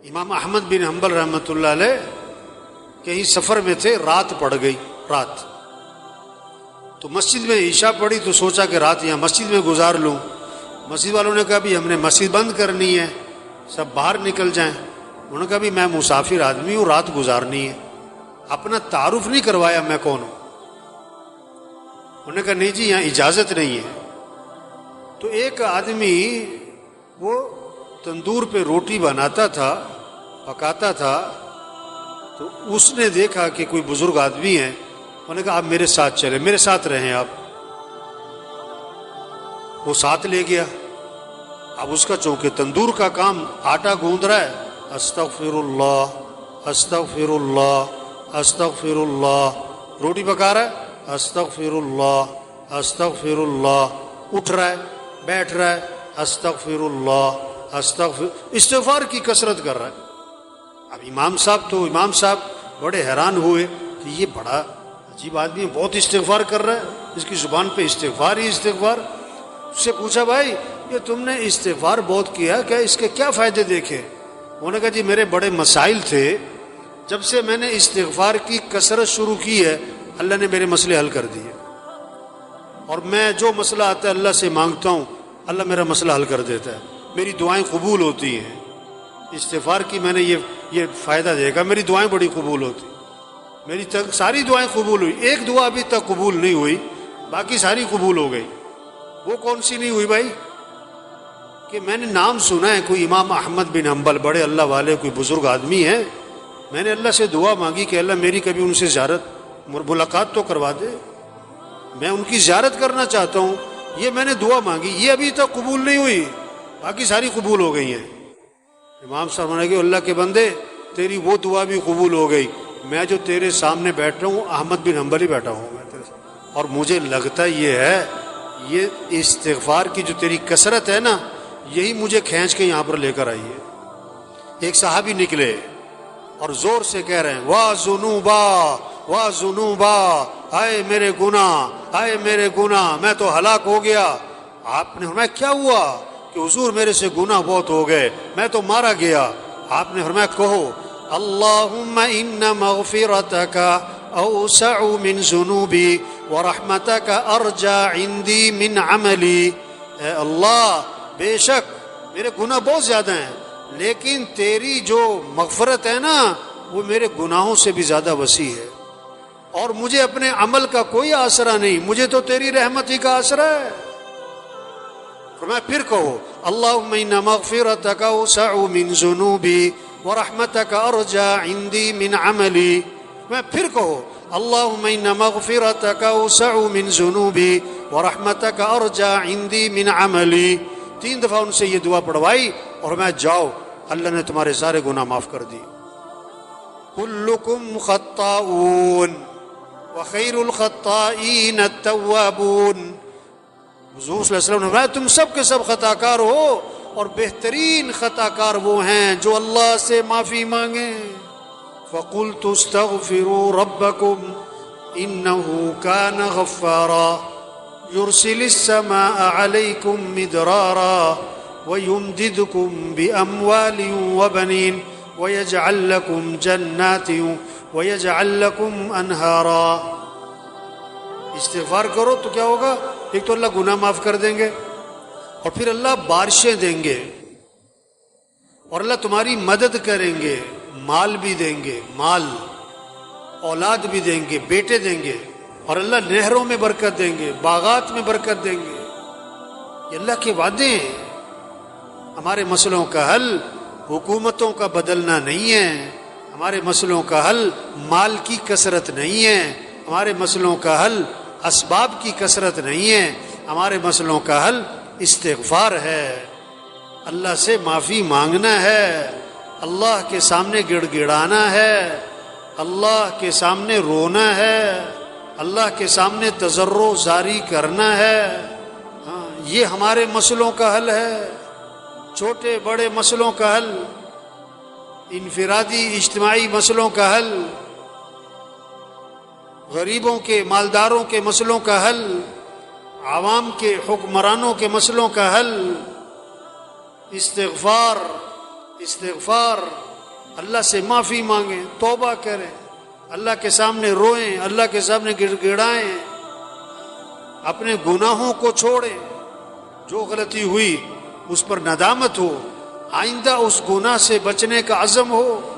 امام احمد بن حنبل رحمۃ اللہ علیہ کہیں سفر میں تھے، رات پڑ گئی، رات تو مسجد میں عشاء پڑھی تو سوچا کہ رات یہاں مسجد میں گزار لوں۔ مسجد والوں نے کہا بھی ہم نے مسجد بند کرنی ہے، سب باہر نکل جائیں۔ انہوں نے کہا بھی میں مسافر آدمی ہوں، رات گزارنی ہے۔ اپنا تعارف نہیں کروایا میں کون ہوں۔ انہوں نے کہا نہیں جی یہاں اجازت نہیں ہے۔ تو ایک آدمی وہ تندور پہ روٹی بناتا تھا، پکاتا تھا، تو اس نے دیکھا کہ کوئی بزرگ آدمی ہے، انہوں نے کہا آپ میرے ساتھ چلیں، میرے ساتھ رہیں آپ۔ وہ ساتھ لے گیا۔ اب اس کا چونکہ تندور کا کام آٹا گوندھ رہا ہے، استغفر اللہ استغفر اللہ استغفر اللہ، روٹی پکا رہا ہے، استغفر اللہ استغفر اللہ، اٹھ رہا ہے، بیٹھ رہا ہے، استغفر اللہ استغفار کی کثرت کر رہا ہے۔ اب امام صاحب بڑے حیران ہوئے کہ یہ بڑا عجیب آدمی ہے، بہت استغفار کر رہا ہے، اس کی زبان پہ استغفار ہی استغفار۔ اس سے پوچھا بھائی یہ تم نے استغفار بہت کیا، کیا اس کے کیا فائدے دیکھے؟ انہوں نے کہا جی میرے بڑے مسائل تھے، جب سے میں نے استغفار کی کثرت شروع کی ہے اللہ نے میرے مسئلے حل کر دیے، اور میں جو مسئلہ آتا ہے اللہ سے مانگتا ہوں اللہ میرا مسئلہ حل کر دیتا ہے، میری دعائیں قبول ہوتی ہیں۔ استغفار کی میں نے یہ فائدہ دیکھا، میری دعائیں بڑی قبول ہوتی، میری ساری دعائیں قبول ہوئی، ایک دعا ابھی تک قبول نہیں ہوئی، باقی ساری قبول ہو گئی۔ وہ کون سی نہیں ہوئی بھائی؟ کہ میں نے نام سنا ہے کوئی امام احمد بن حنبل، بڑے اللہ والے، کوئی بزرگ آدمی ہیں، میں نے اللہ سے دعا مانگی کہ اللہ میری کبھی ان سے زیارت ملاقات تو کروا دے، میں ان کی زیارت کرنا چاہتا ہوں، یہ میں نے دعا مانگی، یہ ابھی تک قبول نہیں ہوئی، باقی ساری قبول ہو گئی ہیں۔ امام صاحب نے کہا اللہ کے بندے تیری وہ دعا بھی قبول ہو گئی، میں جو تیرے سامنے بیٹھ رہا ہوں احمد بن حنبل ہی بیٹھا ہوں میں تیرے سامنے، اور مجھے لگتا یہ ہے یہ استغفار کی جو تیری کثرت ہے نا یہی مجھے کھینچ کے یہاں پر لے کر آئی ہے۔ ایک صحابی نکلے اور زور سے کہہ رہے ہیں واہ ذنوبا واہ ذنوبا، ہائے میرے گناہ، ہائے میرے گناہ، میں تو ہلاک ہو گیا۔ آپ نے فرمایا کیا ہوا؟ کہ حضور میرے سے گناہ بہت ہو گئے، میں تو مارا گیا۔ آپ نے فرمایا کہو اللہم ان مغفرتک اوسع من ذنوبی ورحمتک ارجى عندی من عملی، اے اللہ بے شک میرے گناہ بہت زیادہ ہیں لیکن تیری جو مغفرت ہے نا وہ میرے گناہوں سے بھی زیادہ وسیع ہے، اور مجھے اپنے عمل کا کوئی آسرا نہیں، مجھے تو تیری رحمت ہی کا آسرا ہے۔ فرمایا پھر کہو اللہم ان مغفرتک اوسع من ذنوبی ورحمتک ارجى عندی من عملی، میں پھر کہو اللہم ان مغفرتک اوسع من ذنوبی ورحمتک ارجى عندی من عملی۔ 3 دفعہ ان سے یہ دعا پڑھوائی اور میں جاؤ اللہ نے تمہارے سارے گناہ معاف کر دی۔ کلکم خطاؤون وخیر الخطائین التوابون، حضور صلی اللہ علیہ وسلم نے فرمایا تم سب کے سب خطا کار ہو اور بہترین خطا کار وہ ہیں جو اللہ سے معافی مانگیں۔ فقلت استغفروا ربکم انہ کان غفارا يرسل السماء عليكم مدرارا ويمددكم بأموال وبنين ويجعل لكم جنات ويجعل لكم أنهارا۔ استغفار کرو تو کیا ہوگا؟ ایک تو اللہ گناہ معاف کر دیں گے، اور پھر اللہ بارشیں دیں گے، اور اللہ تمہاری مدد کریں گے، مال بھی دیں گے، مال اولاد بھی دیں گے، بیٹے دیں گے، اور اللہ نہروں میں برکت دیں گے، باغات میں برکت دیں گے۔ یہ اللہ کے وعدے ہیں۔ ہمارے مسئلوں کا حل حکومتوں کا بدلنا نہیں ہے، ہمارے مسئلوں کا حل مال کی کثرت نہیں ہے، ہمارے مسئلوں کا حل اسباب کی کثرت نہیں ہے، ہمارے مسئلوں کا حل استغفار ہے، اللہ سے معافی مانگنا ہے، اللہ کے سامنے گڑ گڑانا ہے، اللہ کے سامنے رونا ہے، اللہ کے سامنے تضرع زاری کرنا ہے۔ یہ ہمارے مسئلوں کا حل ہے، چھوٹے بڑے مسئلوں کا حل، انفرادی اجتماعی مسئلوں کا حل، غریبوں کے مالداروں کے مسئلوں کا حل، عوام کے حکمرانوں کے مسئلوں کا حل۔ استغفار استغفار اللہ سے معافی مانگیں، توبہ کریں، اللہ کے سامنے روئیں، اللہ کے سامنے گڑ گڑائیں، اپنے گناہوں کو چھوڑیں، جو غلطی ہوئی اس پر ندامت ہو، آئندہ اس گناہ سے بچنے کا عزم ہو،